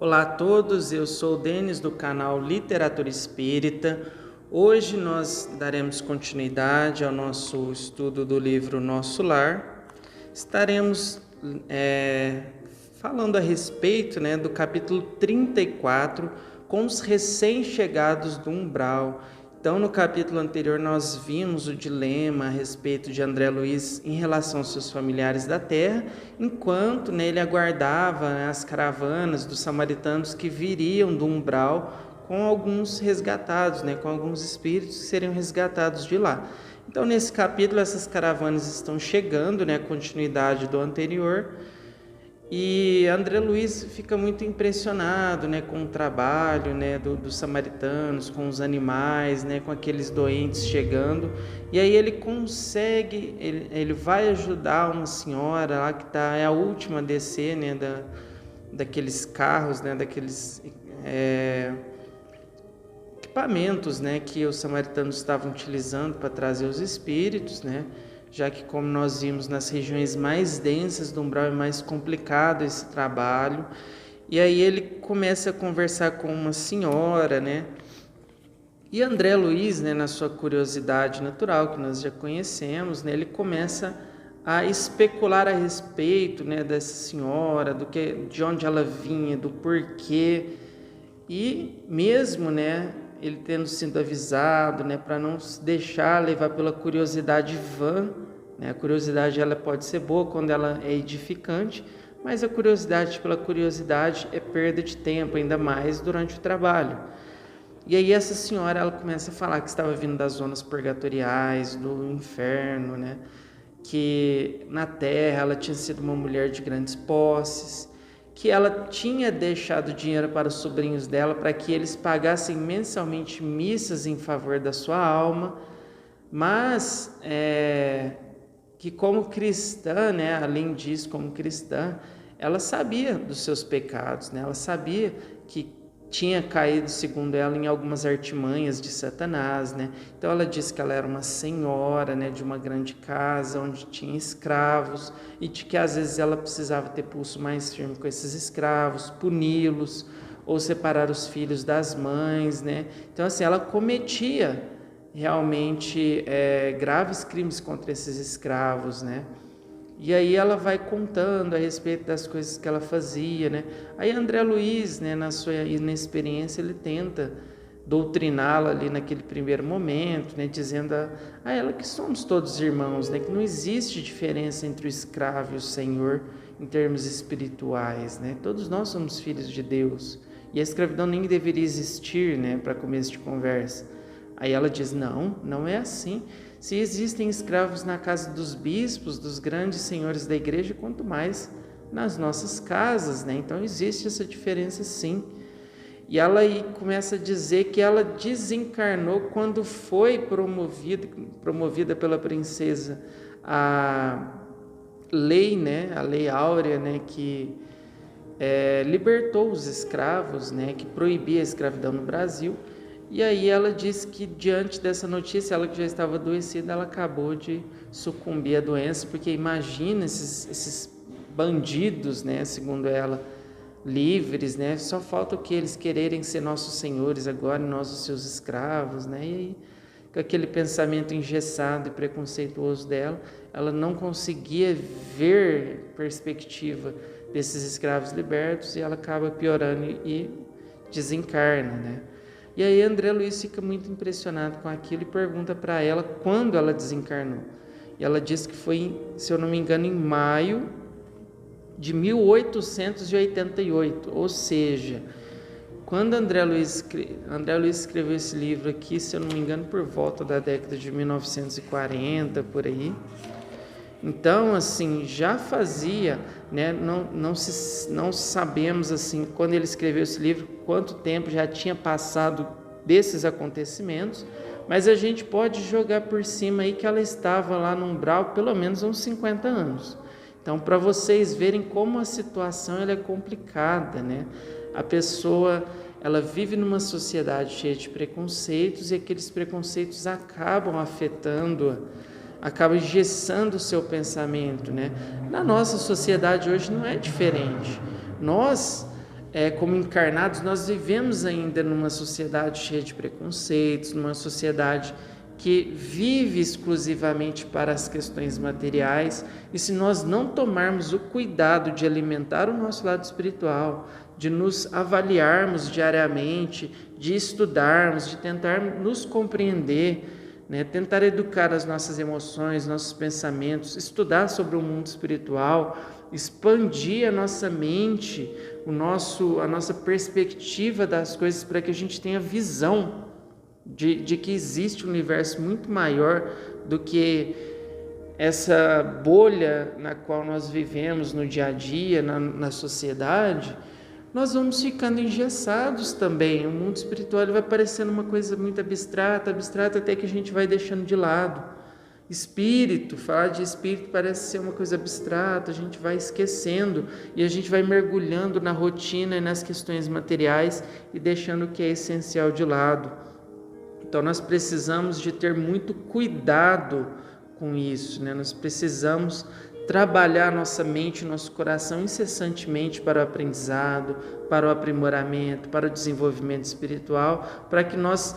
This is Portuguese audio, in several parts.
Olá a todos, eu sou o Denis do canal Literatura Espírita. Hoje nós daremos continuidade ao nosso estudo do livro Nosso Lar. Estaremos falando a respeito do capítulo 34, com os recém-chegados do umbral. Então, no capítulo anterior, nós vimos o dilema a respeito de André Luiz em relação aos seus familiares da terra, enquanto ele aguardava as caravanas dos samaritanos que viriam do umbral com alguns resgatados, com alguns espíritos que seriam resgatados de lá. Então, nesse capítulo, essas caravanas estão chegando, a continuidade do anterior. E André Luiz fica muito impressionado com o trabalho dos samaritanos, com os animais, com aqueles doentes chegando. E aí ele consegue, ele vai ajudar uma senhora lá que é a última a descer daqueles carros, daqueles equipamentos que os samaritanos estavam utilizando para trazer os espíritos, já que, como nós vimos, nas regiões mais densas do umbral é mais complicado esse trabalho. E aí ele começa a conversar com uma senhora, E André Luiz, na sua curiosidade natural, que nós já conhecemos, ele começa a especular a respeito dessa senhora, de onde ela vinha, do porquê. E mesmo, ele tendo sido avisado, para não se deixar levar pela curiosidade vã, a curiosidade ela pode ser boa quando ela é edificante, mas a curiosidade pela curiosidade é perda de tempo, ainda mais durante o trabalho. E aí essa senhora, ela começa a falar que estava vindo das zonas purgatoriais, do inferno, que na terra ela tinha sido uma mulher de grandes posses, que ela tinha deixado dinheiro para os sobrinhos dela para que eles pagassem mensalmente missas em favor da sua alma, mas que como cristã, além disso, como cristã, ela sabia dos seus pecados, ela sabia que tinha caído, segundo ela, em algumas artimanhas de Satanás, Então ela disse que ela era uma senhora, de uma grande casa onde tinha escravos e de que às vezes ela precisava ter pulso mais firme com esses escravos, puni-los ou separar os filhos das mães, Então assim, ela cometia realmente graves crimes contra esses escravos, E aí ela vai contando a respeito das coisas que ela fazia, Aí André Luiz, na sua inexperiência, ele tenta doutriná-la ali naquele primeiro momento, dizendo a ela que somos todos irmãos, que não existe diferença entre o escravo e o senhor em termos espirituais, Todos nós somos filhos de Deus e a escravidão nem deveria existir, para começo de conversa. Aí ela diz, não é assim. Se existem escravos na casa dos bispos, dos grandes senhores da igreja, quanto mais nas nossas casas, Então existe essa diferença sim. E ela aí começa a dizer que ela desencarnou quando foi promovida pela princesa a lei, a lei áurea, que libertou os escravos, que proibia a escravidão no Brasil. E aí ela disse que diante dessa notícia, ela que já estava adoecida, ela acabou de sucumbir à doença, porque imagina esses bandidos, segundo ela, livres, só falta o que eles quererem ser nossos senhores agora, nós os seus escravos, E aí, com aquele pensamento engessado e preconceituoso dela, ela não conseguia ver perspectiva desses escravos libertos e ela acaba piorando e desencarna, E aí André Luiz fica muito impressionado com aquilo e pergunta para ela quando ela desencarnou. E ela diz que foi, se eu não me engano, em maio de 1888, ou seja, quando André Luiz escreveu esse livro aqui, se eu não me engano, por volta da década de 1940, por aí. Então, assim, já fazia, não sabemos, assim, quando ele escreveu esse livro, quanto tempo já tinha passado desses acontecimentos, mas a gente pode jogar por cima aí que ela estava lá no umbral pelo menos há uns 50 anos. Então, para vocês verem como a situação ela é complicada, A pessoa, ela vive numa sociedade cheia de preconceitos e aqueles preconceitos acabam afetando-a, acaba engessando o seu pensamento, Na nossa sociedade hoje não é diferente. Nós como encarnados, nós vivemos ainda numa sociedade cheia de preconceitos, numa sociedade que vive exclusivamente para as questões materiais, e se nós não tomarmos o cuidado de alimentar o nosso lado espiritual, de nos avaliarmos diariamente, de estudarmos, de tentar nos compreender, né? Tentar educar as nossas emoções, nossos pensamentos, estudar sobre o mundo espiritual, expandir a nossa mente, a nossa perspectiva das coisas, para que a gente tenha visão de que existe um universo muito maior do que essa bolha na qual nós vivemos no dia a dia, na sociedade. Nós vamos ficando engessados também. O mundo espiritual vai parecendo uma coisa muito abstrata, até que a gente vai deixando de lado. Espírito, falar de espírito parece ser uma coisa abstrata, a gente vai esquecendo e a gente vai mergulhando na rotina e nas questões materiais e deixando o que é essencial de lado. Então nós precisamos de ter muito cuidado com isso, né? Nós precisamos trabalhar nossa mente, nosso coração incessantemente para o aprendizado, para o aprimoramento, para o desenvolvimento espiritual, para que nós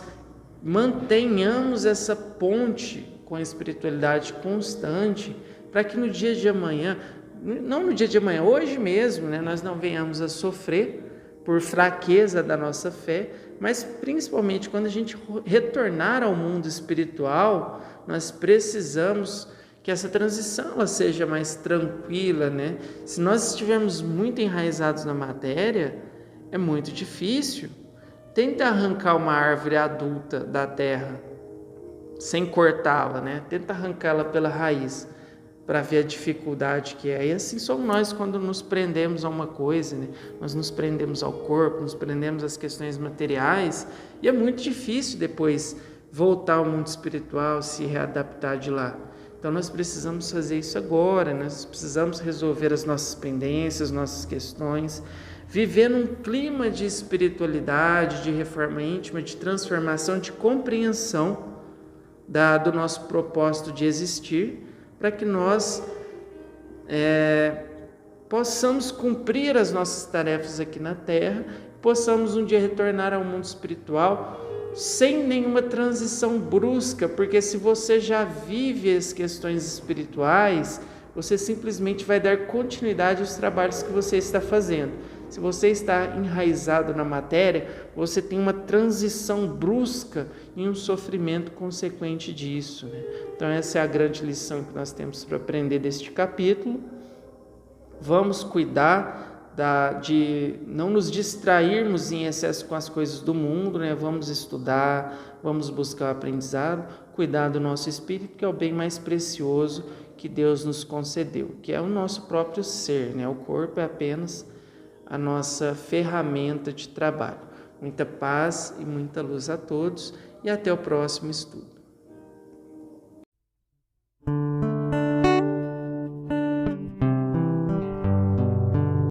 mantenhamos essa ponte com a espiritualidade constante, para que no dia de amanhã, não no dia de amanhã, hoje mesmo, né, nós não venhamos a sofrer por fraqueza da nossa fé, mas principalmente quando a gente retornar ao mundo espiritual, nós precisamos que essa transição ela seja mais tranquila, né? Se nós estivermos muito enraizados na matéria, é muito difícil. Tenta arrancar uma árvore adulta da terra, sem cortá-la, né? Tenta arrancá-la pela raiz, para ver a dificuldade que é. E assim somos nós quando nos prendemos a uma coisa, né? Nós nos prendemos ao corpo, nos prendemos às questões materiais, e é muito difícil depois voltar ao mundo espiritual, se readaptar de lá. Então nós precisamos fazer isso agora, nós precisamos resolver as nossas pendências, nossas questões, viver num clima de espiritualidade, de reforma íntima, de transformação, de compreensão do nosso propósito de existir, para que nós possamos cumprir as nossas tarefas aqui na Terra, possamos um dia retornar ao mundo espiritual sem nenhuma transição brusca, porque se você já vive as questões espirituais, você simplesmente vai dar continuidade aos trabalhos que você está fazendo. Se você está enraizado na matéria, você tem uma transição brusca e um sofrimento consequente disso, né? Então essa é a grande lição que nós temos para aprender deste capítulo. Vamos cuidar de não nos distrairmos em excesso com as coisas do mundo, né? Vamos estudar, vamos buscar o aprendizado, cuidar do nosso espírito, que é o bem mais precioso que Deus nos concedeu, que é o nosso próprio ser, né? O corpo é apenas a nossa ferramenta de trabalho. Muita paz e muita luz a todos, e até o próximo estudo.